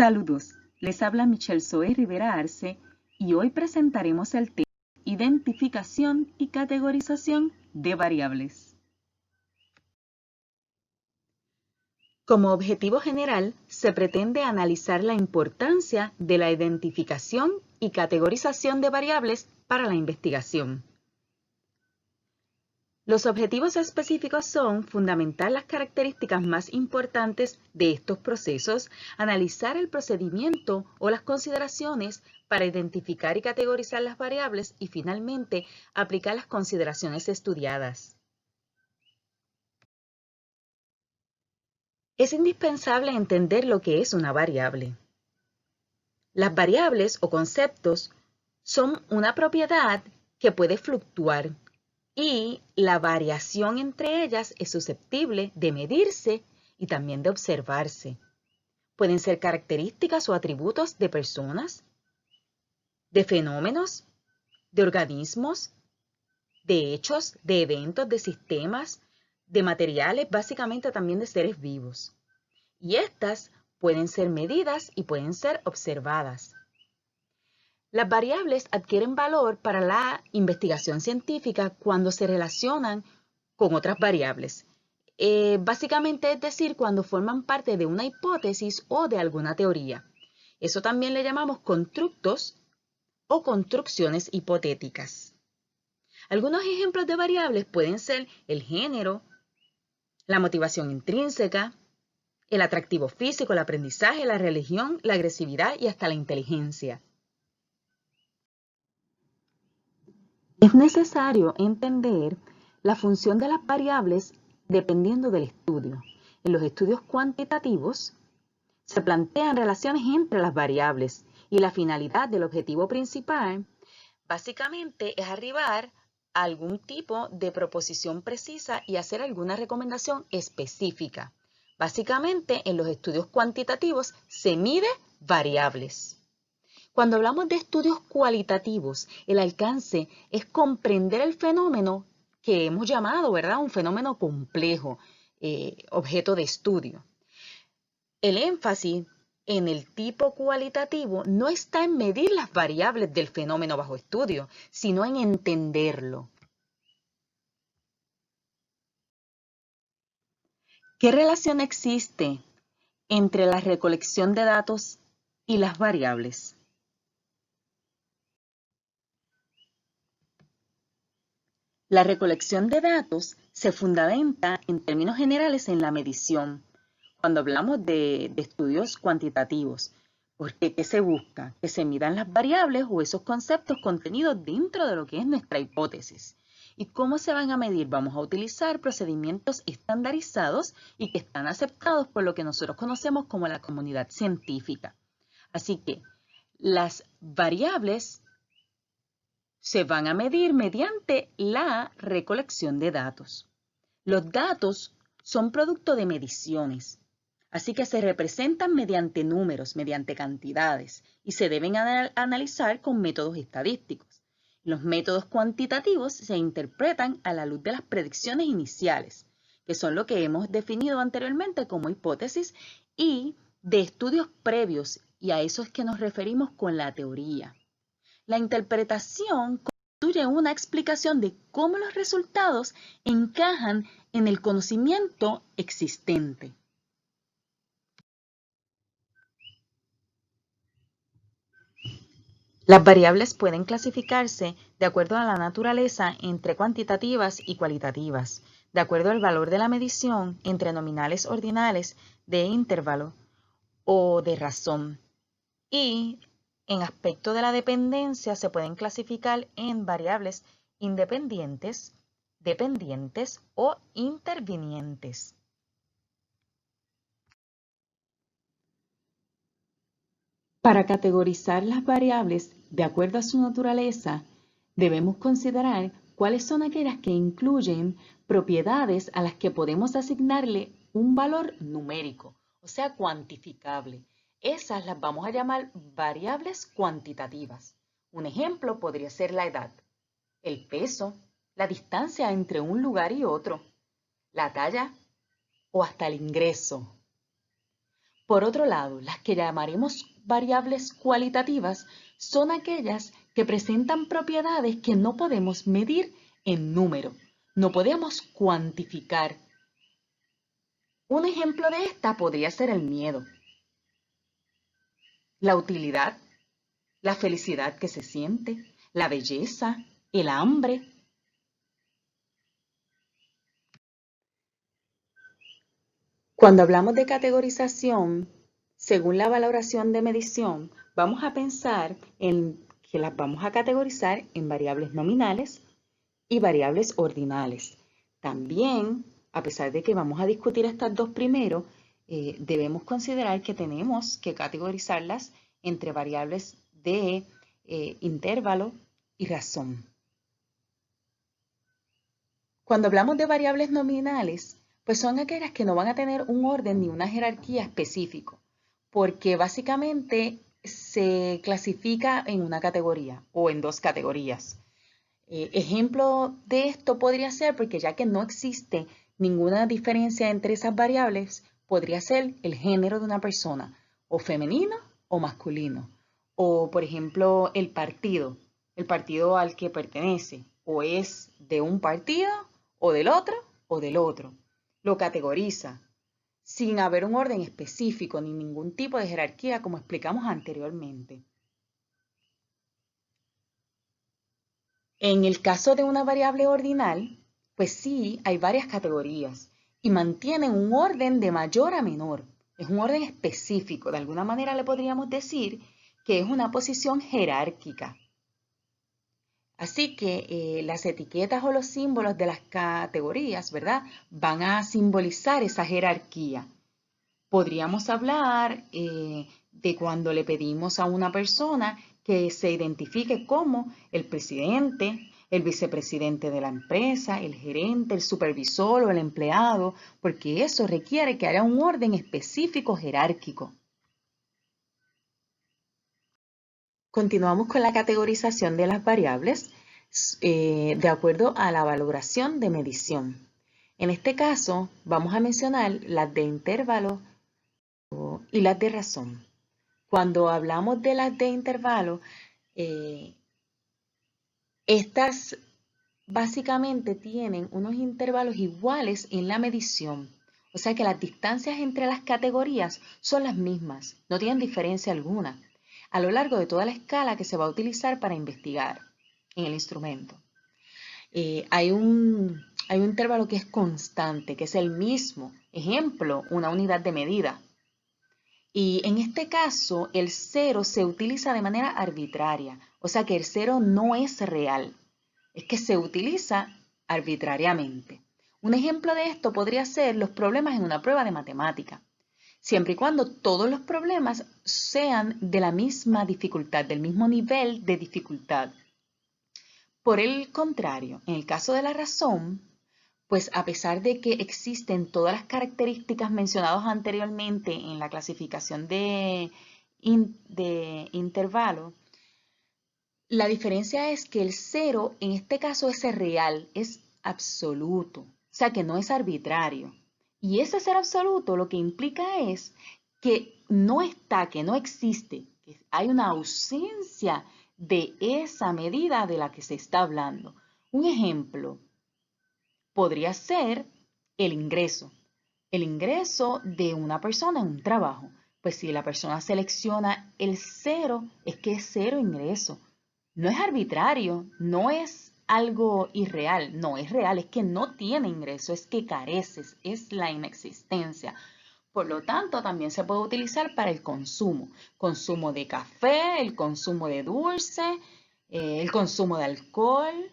Saludos, les habla Michelle Zoe Rivera Arce y hoy presentaremos el tema Identificación y categorización de variables. Como objetivo general, se pretende analizar la importancia de la identificación y categorización de variables para la investigación. Los objetivos específicos son fundamentar las características más importantes de estos procesos, analizar el procedimiento o las consideraciones para identificar y categorizar las variables y finalmente aplicar las consideraciones estudiadas. Es indispensable entender lo que es una variable. Las variables o conceptos son una propiedad que puede fluctuar y la variación entre ellas es susceptible de medirse y también de observarse. Pueden ser características o atributos de personas, de fenómenos, de organismos, de hechos, de eventos, de sistemas, de materiales, básicamente también de seres vivos. Y estas pueden ser medidas y pueden ser observadas. Las variables adquieren valor para la investigación científica cuando se relacionan con otras variables. Básicamente es decir, cuando forman parte de una hipótesis o de alguna teoría. Eso también le llamamos constructos o construcciones hipotéticas. Algunos ejemplos de variables pueden ser el género, la motivación intrínseca, el atractivo físico, el aprendizaje, la religión, la agresividad y hasta la inteligencia. Es necesario entender la función de las variables dependiendo del estudio. En los estudios cuantitativos se plantean relaciones entre las variables y la finalidad del objetivo principal básicamente es arribar a algún tipo de proposición precisa y hacer alguna recomendación específica. Básicamente en los estudios cuantitativos se mide variables. Cuando hablamos de estudios cualitativos, el alcance es comprender el fenómeno que hemos llamado, ¿verdad?, un fenómeno complejo, objeto de estudio. El énfasis en el tipo cualitativo no está en medir las variables del fenómeno bajo estudio, sino en entenderlo. ¿Qué relación existe entre la recolección de datos y las variables? La recolección de datos se fundamenta en términos generales en la medición, cuando hablamos de estudios cuantitativos, porque ¿qué se busca? Que se midan las variables o esos conceptos contenidos dentro de lo que es nuestra hipótesis. ¿Y cómo se van a medir? Vamos a utilizar procedimientos estandarizados y que están aceptados por lo que nosotros conocemos como la comunidad científica. Así que las variables se van a medir mediante la recolección de datos. Los datos son producto de mediciones, así que se representan mediante números, mediante cantidades, y se deben analizar con métodos estadísticos. Los métodos cuantitativos se interpretan a la luz de las predicciones iniciales, que son lo que hemos definido anteriormente como hipótesis, y de estudios previos, y a eso es que nos referimos con la teoría. La interpretación constituye una explicación de cómo los resultados encajan en el conocimiento existente. Las variables pueden clasificarse de acuerdo a la naturaleza entre cuantitativas y cualitativas, de acuerdo al valor de la medición entre nominales ordinales de intervalo o de razón, y en aspecto de la dependencia se pueden clasificar en variables independientes, dependientes o intervinientes. Para categorizar las variables de acuerdo a su naturaleza, debemos considerar cuáles son aquellas que incluyen propiedades a las que podemos asignarle un valor numérico, o sea, cuantificable. Esas las vamos a llamar variables cuantitativas. Un ejemplo podría ser la edad, el peso, la distancia entre un lugar y otro, la talla o hasta el ingreso. Por otro lado, las que llamaremos variables cualitativas son aquellas que presentan propiedades que no podemos medir en número, no podemos cuantificar. Un ejemplo de esta podría ser el miedo, la utilidad, la felicidad que se siente, la belleza, el hambre. Cuando hablamos de categorización, según la valoración de medición, vamos a pensar en que las vamos a categorizar en variables nominales y variables ordinales. También, a pesar de que vamos a discutir estas dos primero, debemos considerar que tenemos que categorizarlas entre variables de intervalo y razón. Cuando hablamos de variables nominales, pues son aquellas que no van a tener un orden ni una jerarquía específico, porque básicamente se clasifica en una categoría o en dos categorías. Ejemplo de esto podría ser, porque ya que no existe ninguna diferencia entre esas variables, podría ser el género de una persona, o femenino o masculino. O, por ejemplo, el partido al que pertenece, o es de un partido, o del otro, o del otro. Lo categoriza, sin haber un orden específico ni ningún tipo de jerarquía, como explicamos anteriormente. En el caso de una variable ordinal, pues sí, hay varias categorías y mantienen un orden de mayor a menor. Es un orden específico, de alguna manera le podríamos decir que es una posición jerárquica. Así que las etiquetas o los símbolos de las categorías, ¿verdad? Van a simbolizar esa jerarquía. Podríamos hablar de cuando le pedimos a una persona que se identifique como el presidente, el vicepresidente de la empresa, el gerente, el supervisor o el empleado, porque eso requiere que haya un orden específico jerárquico. Continuamos con la categorización de las variables de acuerdo a la valoración de medición. En este caso, vamos a mencionar las de intervalo y las de razón. Cuando hablamos de las de intervalo, estas básicamente tienen unos intervalos iguales en la medición. O sea que las distancias entre las categorías son las mismas, no tienen diferencia alguna, a lo largo de toda la escala que se va a utilizar para investigar en el instrumento. Hay un intervalo que es constante, que es el mismo. Ejemplo, una unidad de medida. Y en este caso, el cero se utiliza de manera arbitraria, o sea que el cero no es real, es que se utiliza arbitrariamente. Un ejemplo de esto podría ser los problemas en una prueba de matemática, siempre y cuando todos los problemas sean de la misma dificultad, del mismo nivel de dificultad. Por el contrario, en el caso de la razón, pues a pesar de que existen todas las características mencionadas anteriormente en la clasificación de intervalo, la diferencia es que el cero en este caso es real, es absoluto, o sea que no es arbitrario. Y ese ser absoluto lo que implica es que no está, que no existe, que hay una ausencia de esa medida de la que se está hablando. Un ejemplo podría ser el ingreso de una persona en un trabajo. Pues si la persona selecciona el cero, es que es cero ingreso. No es arbitrario, no es algo irreal, no es real, es que no tiene ingreso, es que careces, es la inexistencia. Por lo tanto, también se puede utilizar para el consumo de café, el consumo de dulce, el consumo de alcohol,